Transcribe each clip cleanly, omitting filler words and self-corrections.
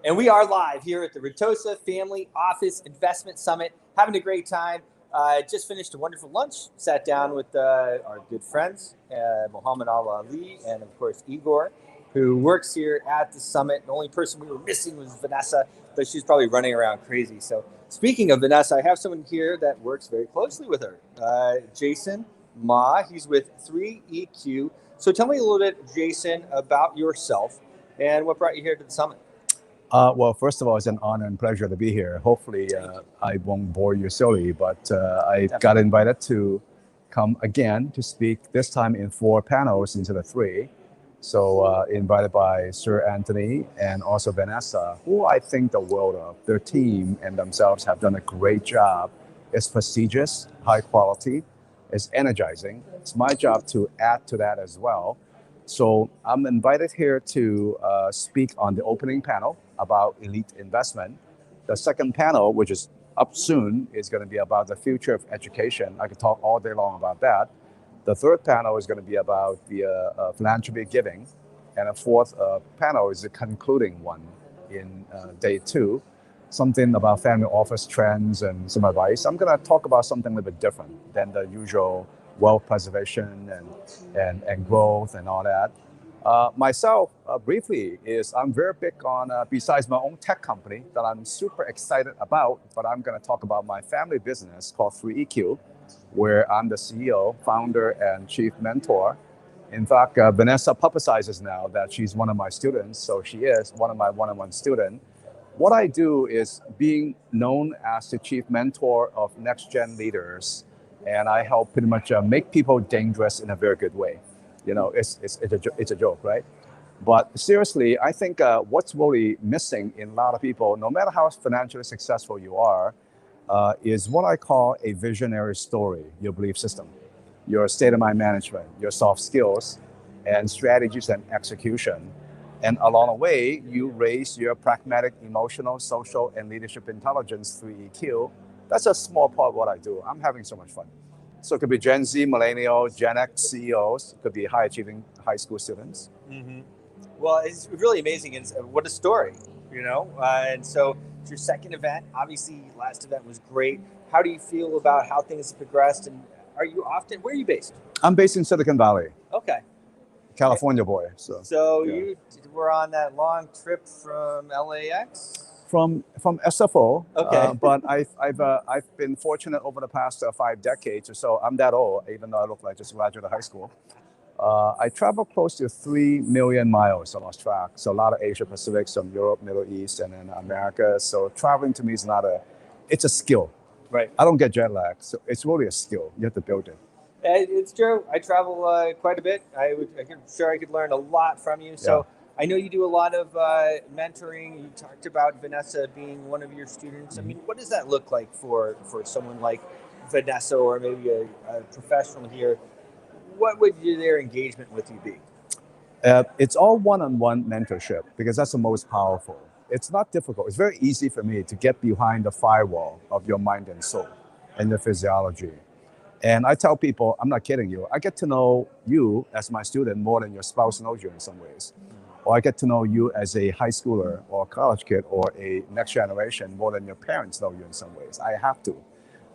And we are live here at the Retosa Family Office Investment Summit, having a great time. Just finished a wonderful lunch, sat down with our good friends, Muhammad Ali, and of course Igor, who works here at the summit. The only person we were missing was Vanessa, but she's probably running around crazy. So speaking of Vanessa, I have someone here that works very closely with her, Jason Ma. He's with 3EQ. So tell me a little bit, Jason, about yourself and what brought you here to the summit. Well, first of all, it's an honor and pleasure to be here. Hopefully, I won't bore you silly, but I got invited to come again to speak, this time in 4 panels instead of 3. So invited by Sir Anthony and also Vanessa, who I think the world of. Their team and themselves have done a great job. It's prestigious, high quality, it's energizing. It's my job to add to that as well. So I'm invited here to speak on the opening panel about elite investment. The second panel, which is up soon, is going to be about the future of education. I could talk all day long about that. The third panel is going to be about the philanthropy giving. And a fourth panel is the concluding one in day 2, something about family office trends and some advice. I'm going to talk about something a little bit different than the usual wealth preservation and growth and all that. Myself, briefly, is I'm very big on, besides my own tech company that I'm super excited about, but I'm going to talk about my family business called 3EQ, where I'm the CEO, founder, and chief mentor. In fact, Vanessa publicizes now that she's one of my students, so she is one of my one-on-one students. What I do is being known as the chief mentor of next-gen leaders, and I help pretty much make people dangerous in a very good way. You know, it's a joke, right? But seriously, I think what's really missing in a lot of people, no matter how financially successful you are, is what I call a visionary story, your belief system, your state of mind management, your soft skills, and strategies and execution. And along the way, you raise your pragmatic, emotional, social, and leadership intelligence, 3EQ. That's a small part of what I do. I'm having so much fun. So it could be Gen Z, millennial, Gen X CEOs. It could be high-achieving high school students. Mm-hmm. Well, it's really amazing. And what a story, you know? And so it's your second event. Obviously, last event was great. How do you feel about how things have progressed? And where are you based? I'm based in Silicon Valley. Okay. California boy. So yeah. You were on that long trip from LAX? From SFO, okay. But I've been fortunate over the past 5 decades or so. I'm that old, even though I look like just graduated high school. I traveled close to 3 million miles. I lost track. So a lot of Asia Pacific, some Europe, Middle East, and then America. So traveling to me is it's a skill. Right. I don't get jet lag, so it's really a skill. You have to build it. It's true. I travel quite a bit. I'm sure I could learn a lot from you. So. Yeah. I know you do a lot of mentoring. You talked about Vanessa being one of your students. I mean, what does that look like for someone like Vanessa or maybe a professional here? What would their engagement with you be? It's all one-on-one mentorship because that's the most powerful. It's not difficult. It's very easy for me to get behind the firewall of your mind and soul and your physiology. And I tell people, I'm not kidding you, I get to know you as my student more than your spouse knows you in some ways. Or I get to know you as a high schooler or a college kid or a next generation more than your parents know you in some ways. I have to.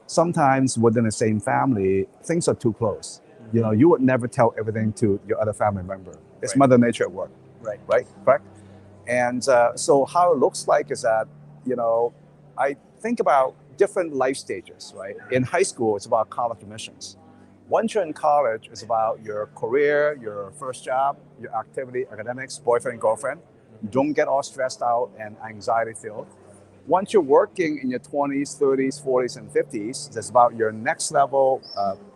Sometimes within the same family, things are too close. You know, you would never tell everything to your other family member. It's right. Mother Nature at work. Right? Correct? And so how it looks like is that, you know, I think about different life stages, right? In high school, it's about college admissions. Once you're in college, it's about your career, your first job, your activity, academics, boyfriend, girlfriend. Don't get all stressed out and anxiety filled. Once you're working in your 20s, 30s, 40s, and 50s, it's about your next level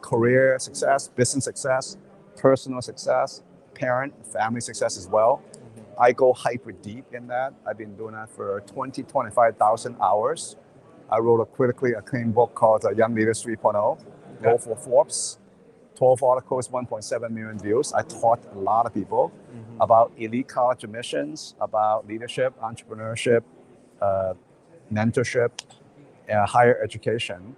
career success, business success, personal success, parent, family success as well. I go hyper deep in that. I've been doing that for 25,000 hours. I wrote a critically acclaimed book called Young Leaders 3.0. Go for Forbes, 12 articles, 1.7 million views. I taught a lot of people about elite college admissions, about leadership, entrepreneurship, mentorship, higher education.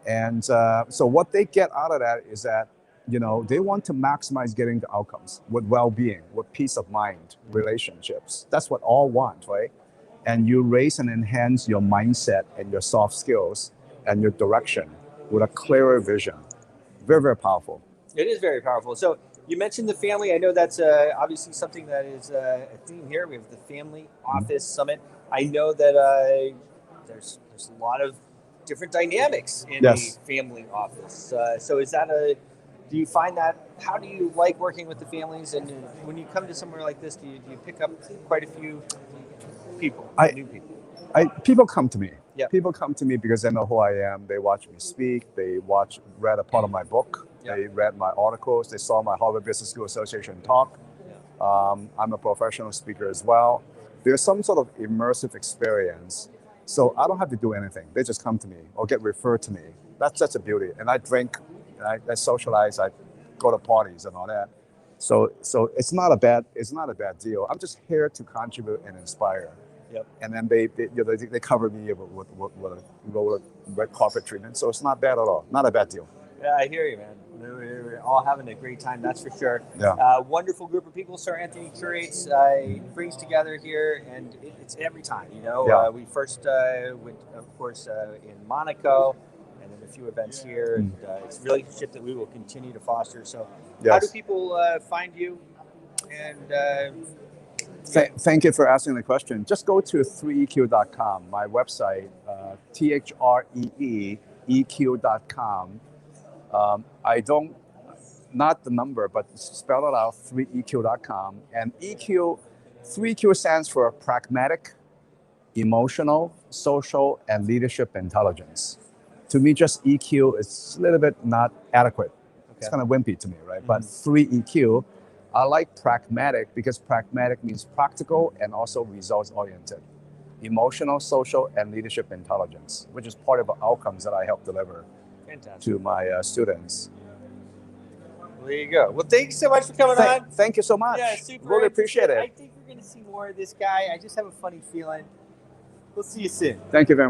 And so what they get out of that is that, you know, they want to maximize getting the outcomes with well-being, with peace of mind, relationships. That's what all want, right? and you raise and enhance your mindset and your soft skills and your direction with a clearer vision. Very, very powerful. It is very powerful. So you mentioned the family. I know that's obviously something that is a theme here. We have the Family Office Summit. I know that there's a lot of different dynamics in Yes. a family office. So is that do you find that, how do you like working with the families? And when you come to somewhere like this, do you pick up quite a few people, new people? People come to me. Yep. People come to me because they know who I am. They watch me speak. They read a part of my book. Yep. They read my articles. They saw my Harvard Business School Association talk. Yep. I'm a professional speaker as well. There's some sort of immersive experience. So I don't have to do anything. They just come to me or get referred to me. That's a beauty. And I drink, and I socialize, I go to parties and all that. So it's not a bad deal. I'm just here to contribute and inspire. Yep. And then they cover me with red carpet treatment. So it's not bad at all. Not a bad deal. Yeah, I hear you, man. We're all having a great time, that's for sure. Yeah. Wonderful group of people Sir Anthony curates, brings together here, and it's every time, you know. Yeah. We first went, of course, in Monaco, and then a few events here, and it's a relationship that we will continue to foster. So Yes. how do people find you? And Thank you for asking the question. Just go to 3EQ.com, my website, ThreeEQ.com. I don't, not the number, but spell it out, 3EQ.com. And 3EQ stands for pragmatic, emotional, social, and leadership intelligence. To me, just EQ is a little bit not adequate. Okay. It's kind of wimpy to me, right? But 3EQ, I like pragmatic because pragmatic means practical and also results-oriented. Emotional, social, and leadership intelligence, which is part of the outcomes that I help deliver. Fantastic. To my students. Well, there you go. Well, thanks so much for coming on. Thank you so much. Yeah, super. Really appreciate it. I think we're going to see more of this guy. I just have a funny feeling. We'll see you soon. Thank you very much.